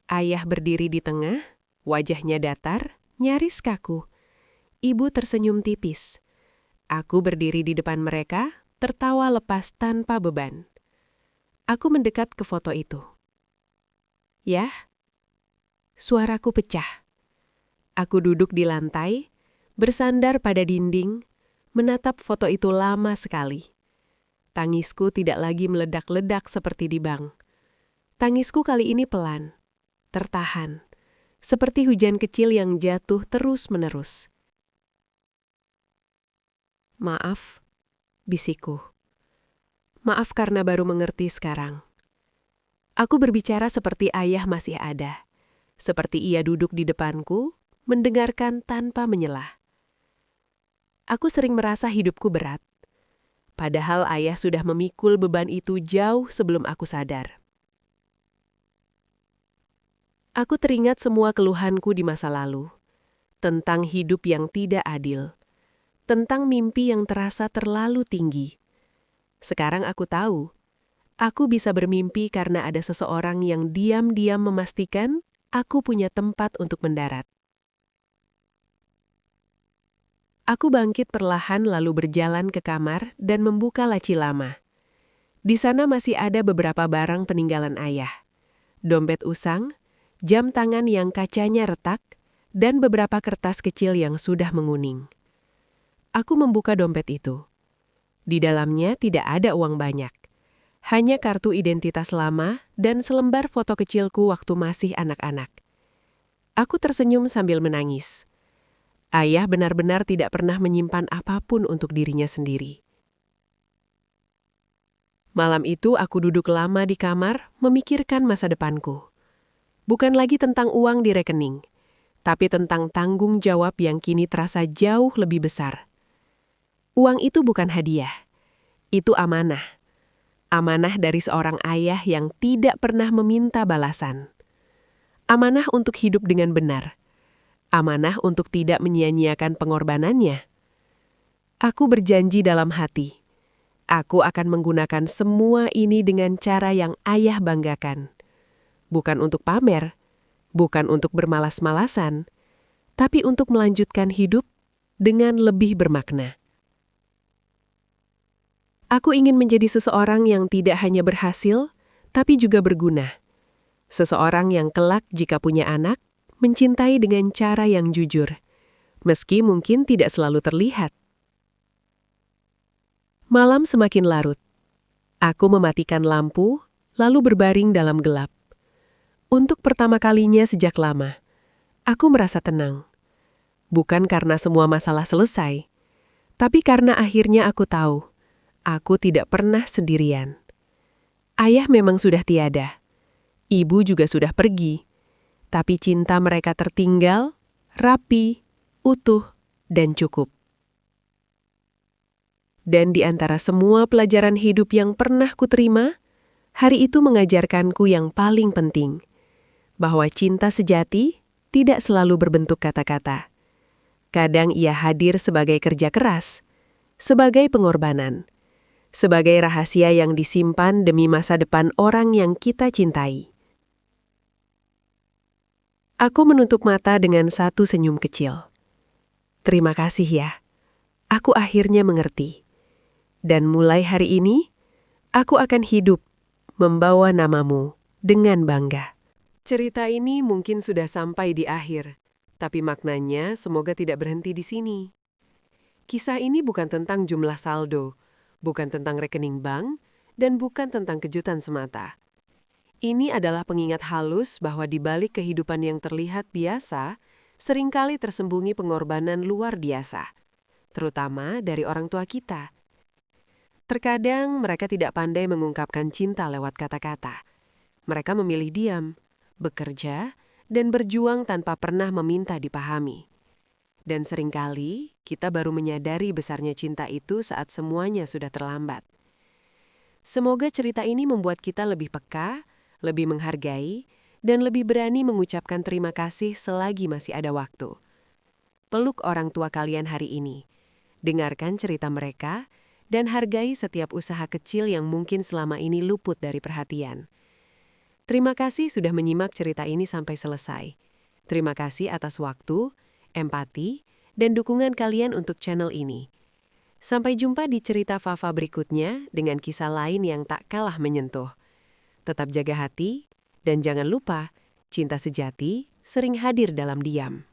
Ayah berdiri di tengah, wajahnya datar, nyaris kaku. Ibu tersenyum tipis. Aku berdiri di depan mereka, tertawa lepas tanpa beban. Aku mendekat ke foto itu. "Yah," suaraku pecah. Aku duduk di lantai, bersandar pada dinding, menatap foto itu lama sekali. Tangisku tidak lagi meledak-ledak seperti di bank. Tangisku kali ini pelan, tertahan, seperti hujan kecil yang jatuh terus-menerus. "Maaf," bisikku. "Maaf karena baru mengerti sekarang." Aku berbicara seperti ayah masih ada. Seperti ia duduk di depanku, mendengarkan tanpa menyelah. Aku sering merasa hidupku berat. Padahal ayah sudah memikul beban itu jauh sebelum aku sadar. Aku teringat semua keluhanku di masa lalu. Tentang hidup yang tidak adil. Tentang mimpi yang terasa terlalu tinggi. Sekarang aku tahu, aku bisa bermimpi karena ada seseorang yang diam-diam memastikan aku punya tempat untuk mendarat. Aku bangkit perlahan lalu berjalan ke kamar dan membuka laci lama. Di sana masih ada beberapa barang peninggalan ayah. Dompet usang, jam tangan yang kacanya retak, dan beberapa kertas kecil yang sudah menguning. Aku membuka dompet itu. Di dalamnya tidak ada uang banyak. Hanya kartu identitas lama dan selembar foto kecilku waktu masih anak-anak. Aku tersenyum sambil menangis. Ayah benar-benar tidak pernah menyimpan apapun untuk dirinya sendiri. Malam itu aku duduk lama di kamar memikirkan masa depanku. Bukan lagi tentang uang di rekening, tapi tentang tanggung jawab yang kini terasa jauh lebih besar. Uang itu bukan hadiah, itu amanah. Amanah dari seorang ayah yang tidak pernah meminta balasan. Amanah untuk hidup dengan benar. Amanah untuk tidak menyia-nyiakan pengorbanannya. Aku berjanji dalam hati. Aku akan menggunakan semua ini dengan cara yang ayah banggakan. Bukan untuk pamer, bukan untuk bermalas-malasan, tapi untuk melanjutkan hidup dengan lebih bermakna. Aku ingin menjadi seseorang yang tidak hanya berhasil, tapi juga berguna. Seseorang yang kelak jika punya anak, mencintai dengan cara yang jujur, meski mungkin tidak selalu terlihat. Malam semakin larut. Aku mematikan lampu, lalu berbaring dalam gelap. Untuk pertama kalinya sejak lama, aku merasa tenang. Bukan karena semua masalah selesai, tapi karena akhirnya aku tahu, aku tidak pernah sendirian. Ayah memang sudah tiada. Ibu juga sudah pergi. Tapi cinta mereka tertinggal, rapi, utuh, dan cukup. Dan di antara semua pelajaran hidup yang pernah kuterima, hari itu mengajarkanku yang paling penting, bahwa cinta sejati tidak selalu berbentuk kata-kata. Kadang ia hadir sebagai kerja keras, sebagai pengorbanan, sebagai rahasia yang disimpan demi masa depan orang yang kita cintai. Aku menutup mata dengan satu senyum kecil. Terima kasih ya. Aku akhirnya mengerti. Dan mulai hari ini, aku akan hidup membawa namamu dengan bangga. Cerita ini mungkin sudah sampai di akhir, tapi maknanya semoga tidak berhenti di sini. Kisah ini bukan tentang jumlah saldo, bukan tentang rekening bank, dan bukan tentang kejutan semata. Ini adalah pengingat halus bahwa di balik kehidupan yang terlihat biasa, seringkali tersembunyi pengorbanan luar biasa, terutama dari orang tua kita. Terkadang mereka tidak pandai mengungkapkan cinta lewat kata-kata. Mereka memilih diam, bekerja, dan berjuang tanpa pernah meminta dipahami. Dan seringkali kita baru menyadari besarnya cinta itu saat semuanya sudah terlambat. Semoga cerita ini membuat kita lebih peka, lebih menghargai, dan lebih berani mengucapkan terima kasih selagi masih ada waktu. Peluk orang tua kalian hari ini. Dengarkan cerita mereka, dan hargai setiap usaha kecil yang mungkin selama ini luput dari perhatian. Terima kasih sudah menyimak cerita ini sampai selesai. Terima kasih atas waktu, empati, dan dukungan kalian untuk channel ini. Sampai jumpa di cerita Fafa berikutnya dengan kisah lain yang tak kalah menyentuh. Tetap jaga hati, dan jangan lupa, cinta sejati sering hadir dalam diam.